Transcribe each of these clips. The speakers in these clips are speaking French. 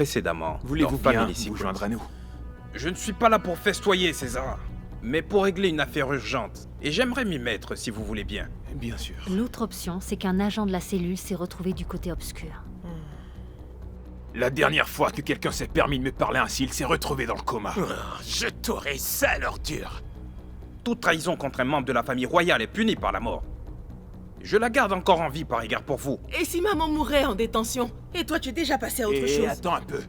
précédemment Voulez-vous dans bien Family vous Secrets. joindre à nous? Je ne suis pas là pour festoyer, César, mais pour régler une affaire urgente. Et j'aimerais m'y mettre, si vous voulez bien. Bien sûr. L'autre option, c'est qu'un agent de la cellule s'est retrouvé du côté obscur. La dernière fois que quelqu'un s'est permis de me parler ainsi, il s'est retrouvé dans le coma. Je t'aurai sale ordure. Toute trahison contre un membre de la famille royale est punie par la mort. Je la garde encore en vie par égard pour vous. Et si maman mourait en détention? Et toi, tu es déjà passé à autre chose. Attends un peu.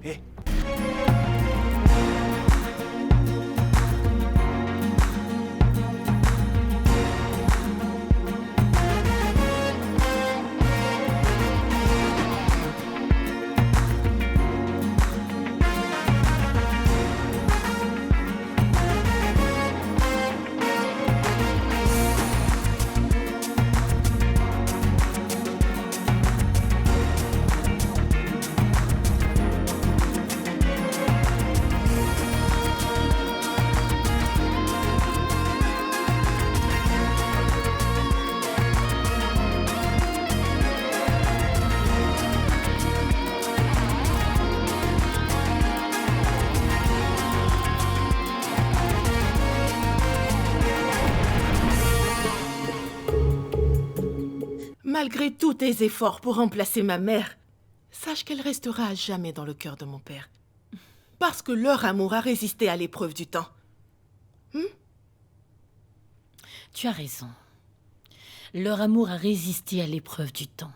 Malgré tous tes efforts pour remplacer ma mère, sache qu'elle restera à jamais dans le cœur de mon père. Parce que leur amour a résisté à l'épreuve du temps. Tu as raison. Leur amour a résisté à l'épreuve du temps.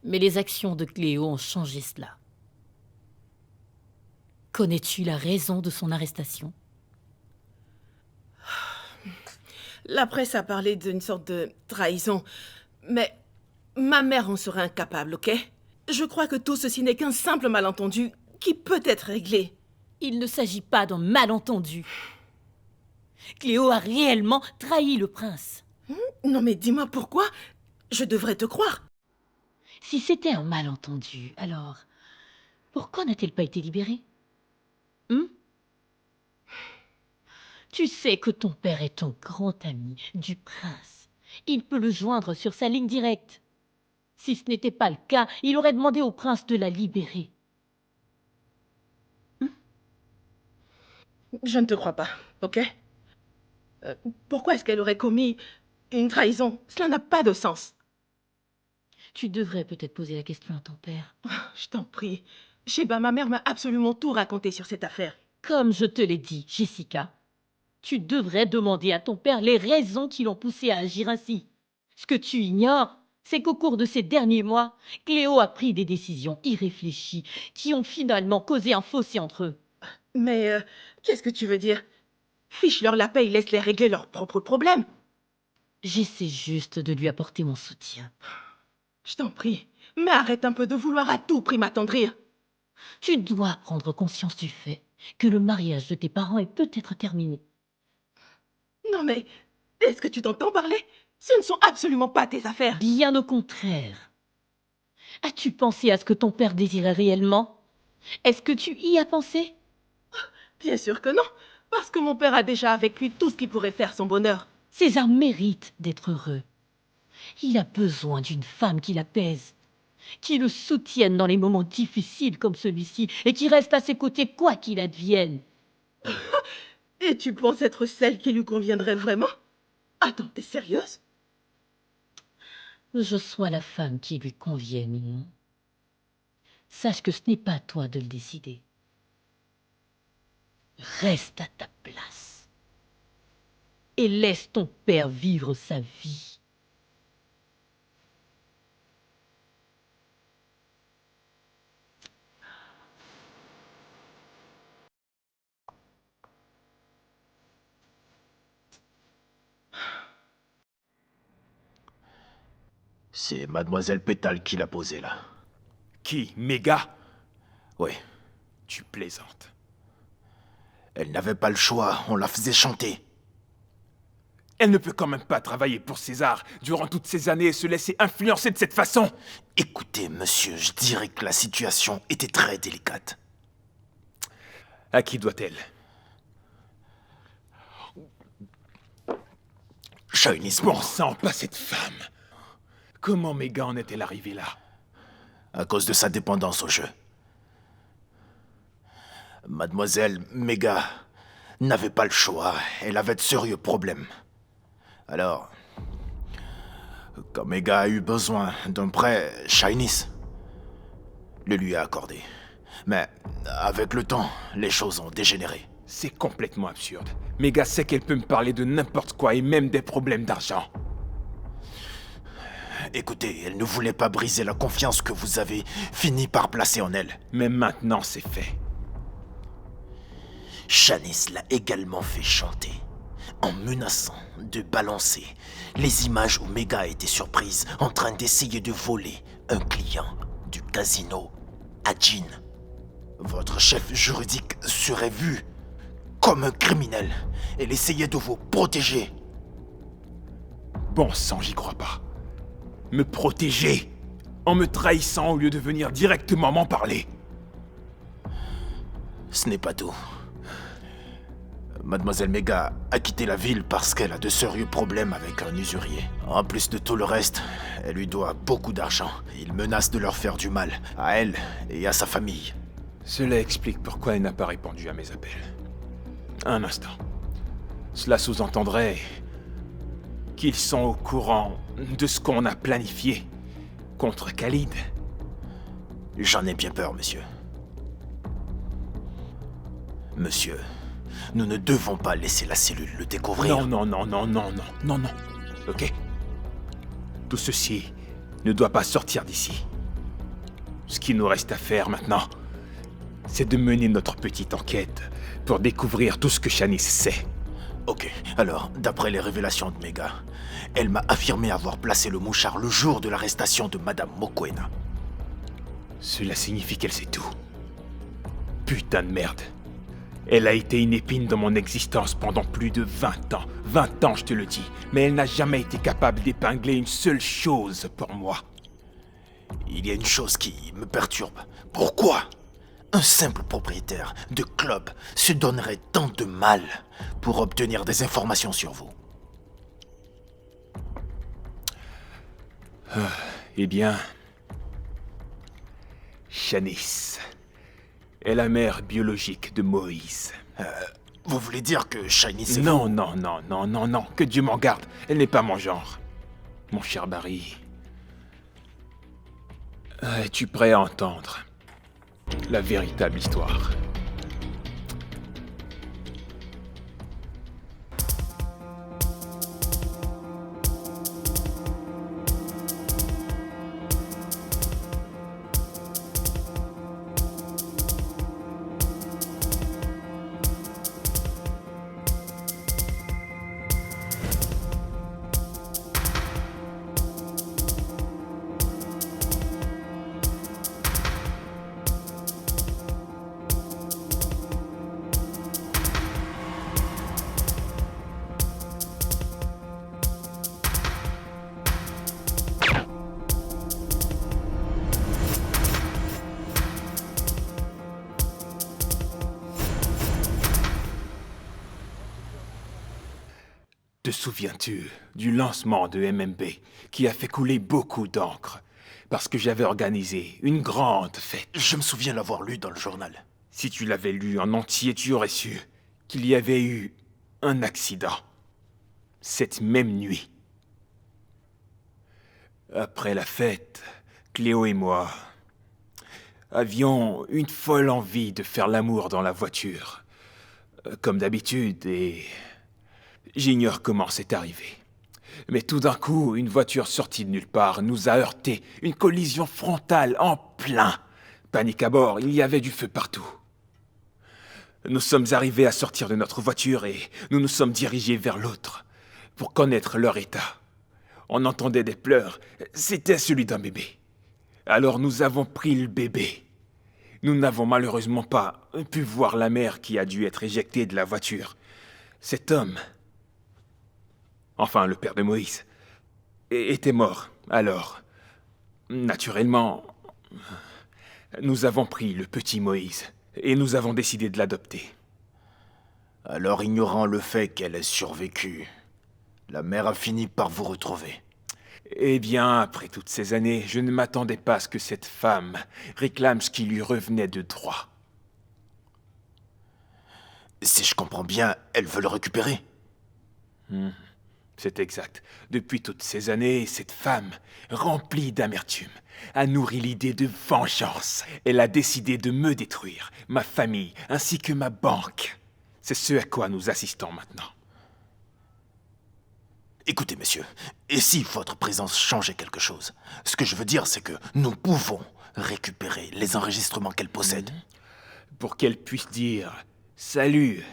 Mais les actions de Cléo ont changé cela. Connais-tu la raison de son arrestation? La presse a parlé d'une sorte de trahison. Mais ma mère en serait incapable, ok? Je crois que tout ceci n'est qu'un simple malentendu qui peut être réglé. Il ne s'agit pas d'un malentendu. Cléo a réellement trahi le prince. Non mais dis-moi pourquoi? Je devrais te croire. Si c'était un malentendu, alors pourquoi n'a-t-elle pas été libérée? Tu sais que ton père est un grand ami du prince. Il peut le joindre sur sa ligne directe. Si ce n'était pas le cas, il aurait demandé au prince de la libérer. Je ne te crois pas, ok? Pourquoi est-ce qu'elle aurait commis une trahison? Cela n'a pas de sens. Tu devrais peut-être poser la question à ton père. Je t'en prie. Sheba, ma mère m'a absolument tout raconté sur cette affaire. Comme je te l'ai dit, Jessica, tu devrais demander à ton père les raisons qui l'ont poussé à agir ainsi. Ce que tu ignores, c'est qu'au cours de ces derniers mois, Cléo a pris des décisions irréfléchies qui ont finalement causé un fossé entre eux. Mais qu'est-ce que tu veux dire? Fiche-leur la paix et laisse-les régler leurs propres problèmes. J'essaie juste de lui apporter mon soutien. Je t'en prie, mais arrête un peu de vouloir à tout prix m'attendrir. Tu dois prendre conscience du fait que le mariage de tes parents est peut-être terminé. Non mais, est-ce que tu t'entends parler? Ce ne sont absolument pas tes affaires. Bien au contraire. As-tu pensé à ce que ton père désirait réellement? Est-ce que tu y as pensé? Bien sûr que non, parce que mon père a déjà avec lui tout ce qui pourrait faire son bonheur. César mérite d'être heureux. Il a besoin d'une femme qui l'apaise, qui le soutienne dans les moments difficiles comme celui-ci et qui reste à ses côtés quoi qu'il advienne. Et tu penses être celle qui lui conviendrait vraiment? Attends, t'es sérieuse? Que je sois la femme qui lui convienne ou non, sache que ce n'est pas à toi de le décider. Reste à ta place et laisse ton père vivre sa vie. C'est Mademoiselle Pétale qui l'a posé là. Qui? Méga? Ouais, Tu plaisantes. elle n'avait pas le choix, on la faisait chanter. Elle ne peut quand même pas travailler pour César durant toutes ces années et se laisser influencer de cette façon. Écoutez, monsieur, je dirais que la situation était très délicate. À qui doit-elle? Shawini's Bon mort. sang, pas cette femme. Comment Méga en est-elle arrivée là? À cause de sa dépendance au jeu. Mademoiselle Mega n'avait pas le choix. Elle avait de sérieux problèmes. Alors, quand Mega a eu besoin d'un prêt, Shyness le lui a accordé. Mais avec le temps, les choses ont dégénéré. C'est complètement absurde. Mega sait qu'elle peut me parler de n'importe quoi et même des problèmes d'argent. Écoutez, elle ne voulait pas briser la confiance que vous avez fini par placer en elle. Mais maintenant, c'est fait. Shyness l'a également fait chanter, en menaçant de balancer les images où Mega a été surprise en train d'essayer de voler un client du casino à Jean. Votre chef juridique serait vu comme un criminel. Elle essayait de vous protéger. Bon sang, j'y crois pas. Me protéger en me trahissant au lieu de venir directement m'en parler. Ce n'est pas tout. Mademoiselle Mega a quitté la ville parce qu'elle a de sérieux problèmes avec un usurier. En plus de tout le reste, elle lui doit beaucoup d'argent. Il menace de leur faire du mal, à elle et à sa famille. Cela explique pourquoi elle n'a pas répondu à mes appels. Un instant. Cela sous-entendrait qu'ils sont au courant de ce qu'on a planifié contre Khalid. J'en ai bien peur, monsieur. Monsieur, nous ne devons pas laisser la cellule le découvrir. Non, ok? Tout ceci ne doit pas sortir d'ici. Ce qu'il nous reste à faire maintenant, c'est de mener notre petite enquête pour découvrir tout ce que Shyness sait. Ok, alors, d'après les révélations de Mega, elle m'a affirmé avoir placé le mouchard le jour de l'arrestation de Madame Mokoena. Cela signifie qu'elle sait tout. Putain de merde. Elle a été une épine dans mon existence pendant plus de 20 ans. 20 ans, je te le dis. Mais elle n'a jamais été capable d'épingler une seule chose pour moi. Il y a une chose qui me perturbe. Pourquoi un simple propriétaire de club se donnerait tant de mal pour obtenir des informations sur vous? Eh bien... Shyness est la mère biologique de Moïse. Vous voulez dire que Shyness est Non, que Dieu m'en garde. Elle n'est pas mon genre. Mon cher Barry. Es-tu prêt à entendre la véritable histoire? Te souviens-tu du lancement de MMB qui a fait couler beaucoup d'encre parce que j'avais organisé une grande fête? Je me souviens l'avoir lu dans le journal. Si tu l'avais lu en entier, tu aurais su qu'il y avait eu un accident cette même nuit. Après la fête, Cléo et moi avions une folle envie de faire l'amour dans la voiture, comme d'habitude, et j'ignore comment c'est arrivé. Mais tout d'un coup, une voiture sortie de nulle part nous a heurté, une collision frontale en plein. Panique à bord, il y avait du feu partout. Nous sommes arrivés à sortir de notre voiture et nous nous sommes dirigés vers l'autre pour connaître leur état. On entendait des pleurs, c'était celui d'un bébé. Alors nous avons pris le bébé. Nous n'avons malheureusement pas pu voir la mère qui a dû être éjectée de la voiture. Cet homme, enfin le père de Moïse, était mort. Alors, naturellement, nous avons pris le petit Moïse et nous avons décidé de l'adopter. Alors, ignorant le fait qu'elle ait survécu, la mère a fini par vous retrouver. Eh bien, après toutes ces années, je ne m'attendais pas à ce que cette femme réclame ce qui lui revenait de droit. Si je comprends bien, elle veut le récupérer. C'est exact. Depuis toutes ces années, cette femme, remplie d'amertume, a nourri l'idée de vengeance. Elle a décidé de me détruire, ma famille, ainsi que ma banque. C'est ce à quoi nous assistons maintenant. Écoutez, monsieur, et si votre présence changeait quelque chose? Ce que je veux dire, c'est que nous pouvons récupérer les enregistrements qu'elle possède. Pour qu'elle puisse dire « Salut,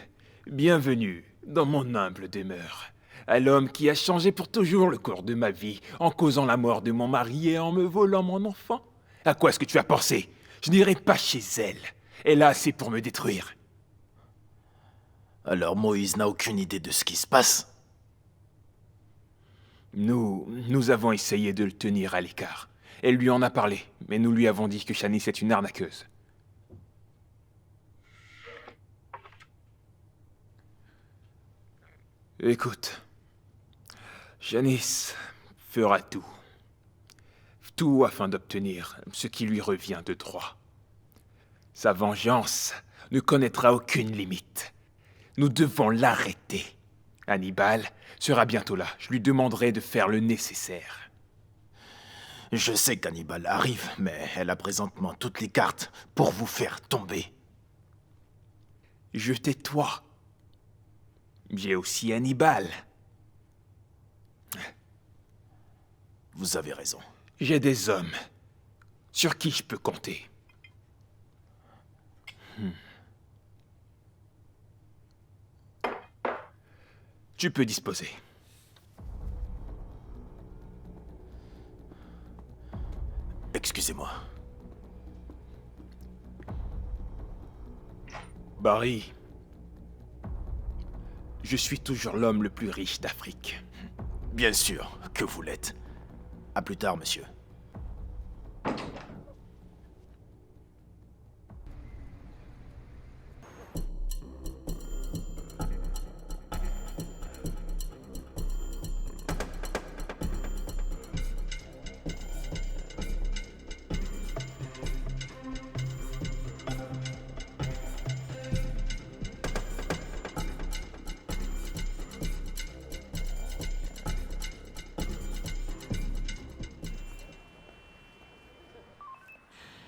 bienvenue dans mon humble demeure », à l'homme qui a changé pour toujours le cours de ma vie en causant la mort de mon mari et en me volant mon enfant. À quoi est-ce que tu as pensé? Je n'irai pas chez elle. Elle a assez pour me détruire. Alors Moïse n'a aucune idée de ce qui se passe. Nous avons essayé de le tenir à l'écart. Elle lui en a parlé, mais nous lui avons dit que Shanice est une arnaqueuse. Écoute, Shanice fera tout. Tout afin d'obtenir ce qui lui revient de droit. Sa vengeance ne connaîtra aucune limite. Nous devons l'arrêter. Hannibal sera bientôt là. Je lui demanderai de faire le nécessaire. Je sais qu'Hannibal arrive, mais elle a présentement toutes les cartes pour vous faire tomber. Je tais-toi. J'ai aussi Hannibal. Vous avez raison. J'ai des hommes sur qui je peux compter. Tu peux disposer. Excusez-moi. Barry, je suis toujours l'homme le plus riche d'Afrique. Bien sûr que vous l'êtes. À plus tard, monsieur.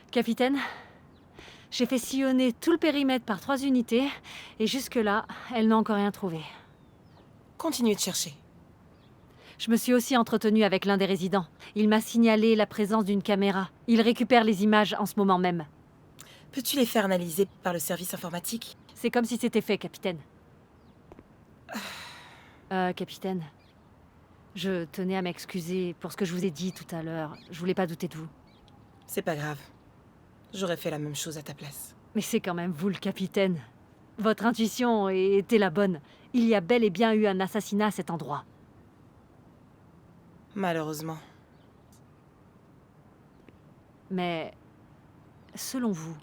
Capitaine, j'ai fait sillonner tout le périmètre par 3 unités, et jusque-là, elle n'a encore rien trouvé. Continuez de chercher. Je me suis aussi entretenue avec l'un des résidents. Il m'a signalé la présence d'une caméra. Il récupère les images en ce moment même. Peux-tu les faire analyser par le service informatique? C'est comme si c'était fait, capitaine. Capitaine, je tenais à m'excuser pour ce que je vous ai dit tout à l'heure. Je voulais pas douter de vous. C'est pas grave. J'aurais fait la même chose à ta place. Mais c'est quand même vous le capitaine. Votre intuition était la bonne. Il y a bel et bien eu un assassinat à cet endroit. Malheureusement. Mais, selon vous,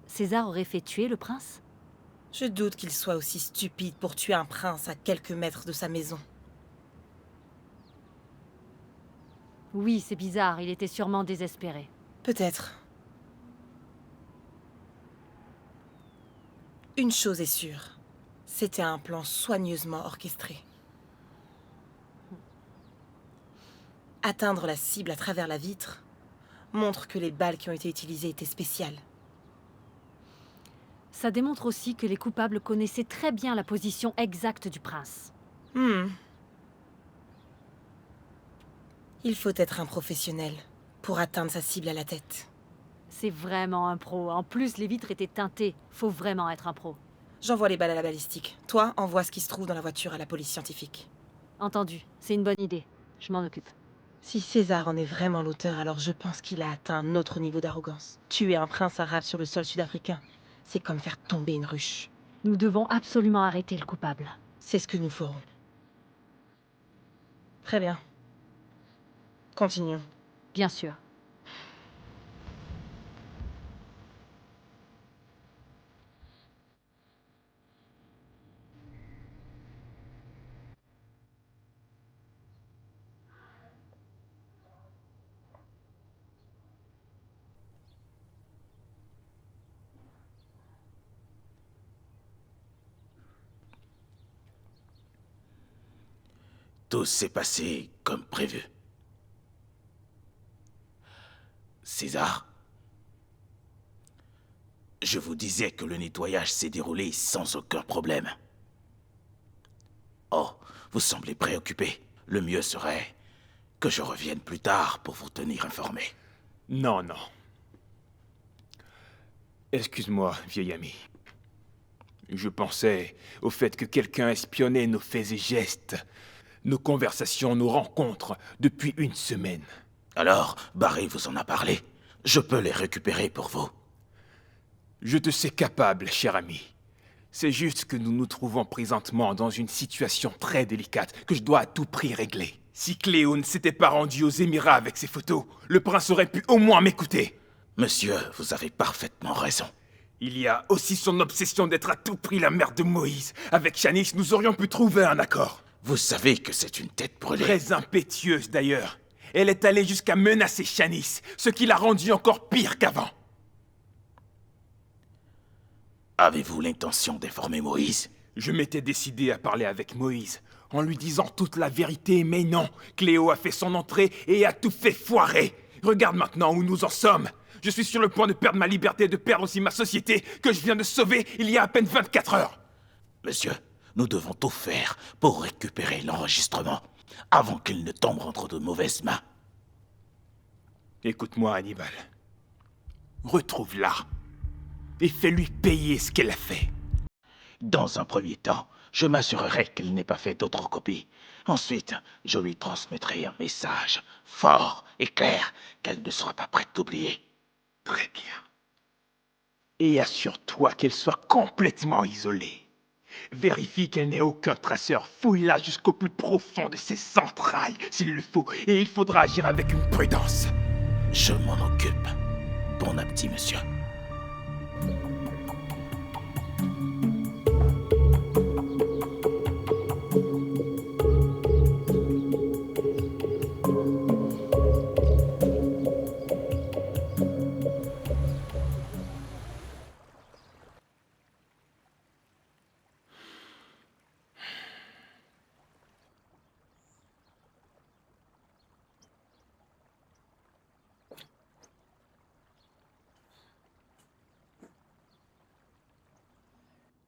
César aurait fait tuer le prince? Je doute qu'il soit aussi stupide pour tuer un prince à quelques mètres de sa maison. Oui, c'est bizarre, il était sûrement désespéré. Peut-être. Une chose est sûre. C'était un plan soigneusement orchestré. Atteindre la cible à travers la vitre montre que les balles qui ont été utilisées étaient spéciales. Ça démontre aussi que les coupables connaissaient très bien la position exacte du prince. Il faut être un professionnel pour atteindre sa cible à la tête. C'est vraiment un pro. En plus, les vitres étaient teintées. Faut vraiment être un pro. J'envoie les balles à la balistique. Toi, envoie ce qui se trouve dans la voiture à la police scientifique. Entendu. C'est une bonne idée. Je m'en occupe. Si César en est vraiment l'auteur, alors je pense qu'il a atteint un autre niveau d'arrogance. Tuer un prince arabe sur le sol sud-africain, c'est comme faire tomber une ruche. Nous devons absolument arrêter le coupable. C'est ce que nous ferons. Très bien. Continuons. Bien sûr. Tout s'est passé comme prévu. César, je vous disais que le nettoyage s'est déroulé sans aucun problème. Oh, vous semblez préoccupé. Le mieux serait que je revienne plus tard pour vous tenir informé. Non, non. Excuse-moi, vieil ami. Je pensais au fait que quelqu'un espionnait nos faits et gestes, nos conversations, nos rencontres, depuis une semaine. Alors, Barry vous en a parlé. Je peux les récupérer pour vous. Je te sais capable, cher ami. C'est juste que nous nous trouvons présentement dans une situation très délicate que je dois à tout prix régler. Si Cléo ne s'était pas rendue aux Émirats avec ses photos, le prince aurait pu au moins m'écouter. Monsieur, vous avez parfaitement raison. Il y a aussi son obsession d'être à tout prix la mère de Moïse. Avec Shanice, nous aurions pu trouver un accord. Vous savez que c'est une tête brûlée. Très impétueuse d'ailleurs. Elle est allée jusqu'à menacer Shanice, ce qui l'a rendue encore pire qu'avant. Avez-vous l'intention d'informer Moïse? Je m'étais décidé à parler avec Moïse, en lui disant toute la vérité, mais non. Cléo a fait son entrée et a tout fait foirer. Regarde maintenant où nous en sommes. Je suis sur le point de perdre ma liberté et de perdre aussi ma société que je viens de sauver il y a à peine 24 heures. Monsieur, nous devons tout faire pour récupérer l'enregistrement avant qu'il ne tombe entre de mauvaises mains. Écoute-moi, Hannibal. Retrouve-la et fais-lui payer ce qu'elle a fait. Dans un premier temps, je m'assurerai qu'elle n'ait pas fait d'autres copies. Ensuite, je lui transmettrai un message fort et clair qu'elle ne sera pas prête d'oublier. Très bien. Et assure-toi qu'elle soit complètement isolée. Vérifie qu'elle n'ait aucun traceur. Fouille-la jusqu'au plus profond de ses entrailles, s'il le faut. Et il faudra agir avec une prudence. Je m'en occupe. Bon appétit, monsieur.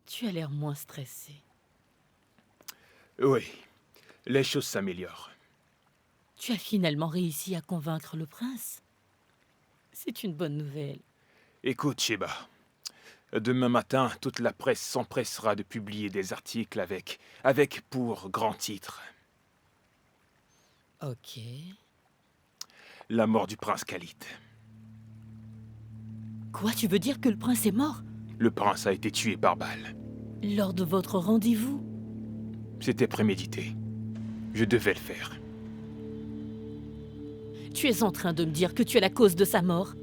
Tu as l'air moins stressé. Oui, les choses s'améliorent. Tu as finalement réussi à convaincre le prince. C'est une bonne nouvelle. Écoute, Sheba. Demain matin, toute la presse s'empressera de publier des articles avec pour grand titre Ok. la mort du prince Khalid. Quoi, tu veux dire que le prince est mort? Le prince a été tué par balle. Lors de votre rendez-vous? C'était prémédité. Je devais le faire. Tu es en train de me dire que tu es la cause de sa mort?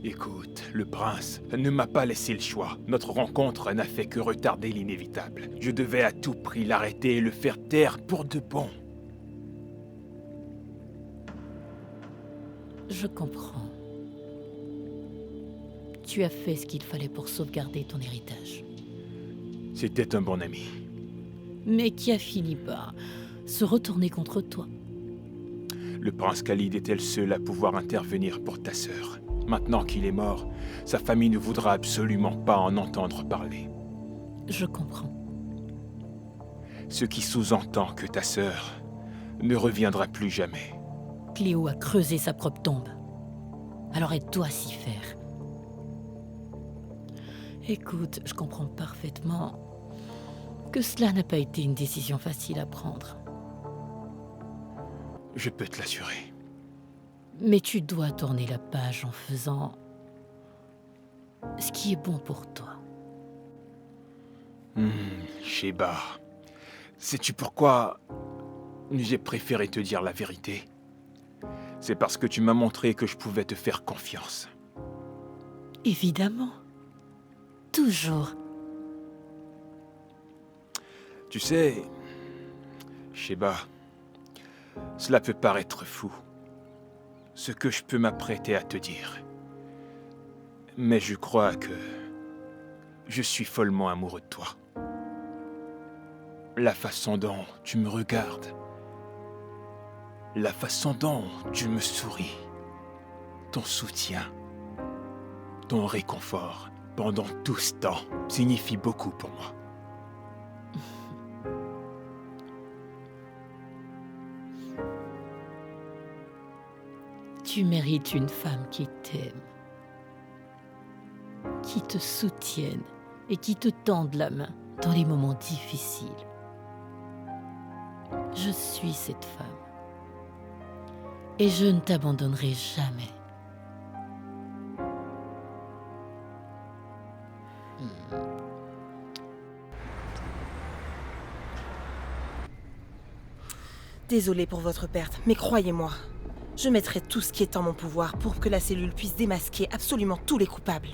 Écoute, le prince ne m'a pas laissé le choix. Notre rencontre n'a fait que retarder l'inévitable. Je devais à tout prix l'arrêter et le faire taire pour de bon. Je comprends. Tu as fait ce qu'il fallait pour sauvegarder ton héritage. C'était un bon ami. Mais qui a fini par se retourner contre toi. Le prince Khalid était le seul à pouvoir intervenir pour ta sœur. Maintenant qu'il est mort, sa famille ne voudra absolument pas en entendre parler. Je comprends. Ce qui sous-entend que ta sœur ne reviendra plus jamais. Cléo a creusé sa propre tombe. Alors elle doit s'y faire. Écoute, je comprends parfaitement que cela n'a pas été une décision facile à prendre. Je peux te l'assurer. Mais tu dois tourner la page en faisant ce qui est bon pour toi. Sheba, sais-tu pourquoi j'ai préféré te dire la vérité? C'est parce que tu m'as montré que je pouvais te faire confiance. Évidemment. Toujours. Tu sais, Sheba, cela peut paraître fou, ce que je peux m'apprêter à te dire. Mais je crois que je suis follement amoureux de toi. La façon dont tu me regardes, La façon dont tu me souris, ton soutien, ton réconfort pendant tout ce temps signifie beaucoup pour moi. Tu mérites une femme qui t'aime, qui te soutienne et qui te tende la main dans les moments difficiles. Je suis cette femme. Et je ne t'abandonnerai jamais. Désolée pour votre perte, mais croyez-moi, je mettrai tout ce qui est en mon pouvoir pour que la cellule puisse démasquer absolument tous les coupables.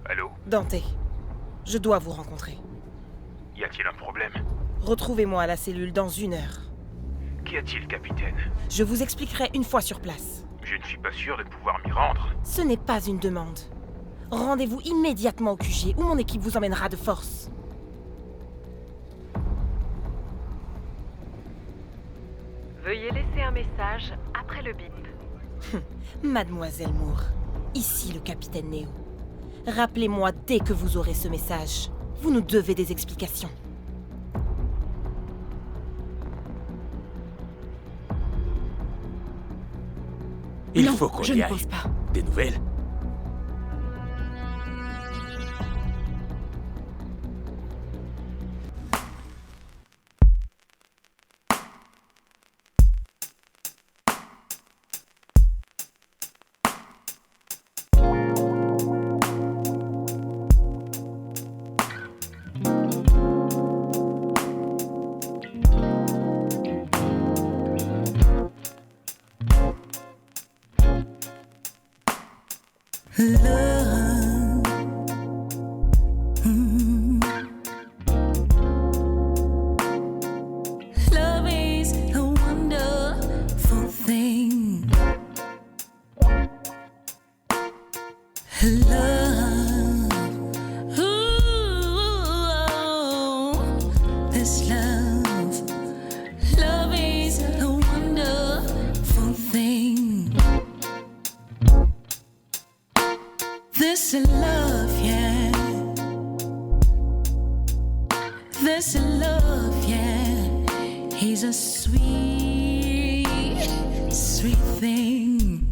Allô? Dante, je dois vous rencontrer. Y a-t-il un problème? Retrouvez-moi à la cellule dans 1 heure. Qu'y a-t-il, capitaine? Je vous expliquerai une fois sur place. Je ne suis pas sûr de pouvoir m'y rendre. Ce n'est pas une demande. Rendez-vous immédiatement au QG où mon équipe vous emmènera de force. Veuillez laisser un message après le bip. Mademoiselle Moore, ici le capitaine Neo. Rappelez-moi dès que vous aurez ce message. Vous nous devez des explications. Il faut qu'on je y ne aille. pense pas. Des nouvelles? Love is a wonderful thing. Love, ooh, this love. Love is a wonderful thing. This love, yeah. This love, yeah. He's a sweet, sweet thing.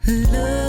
Love.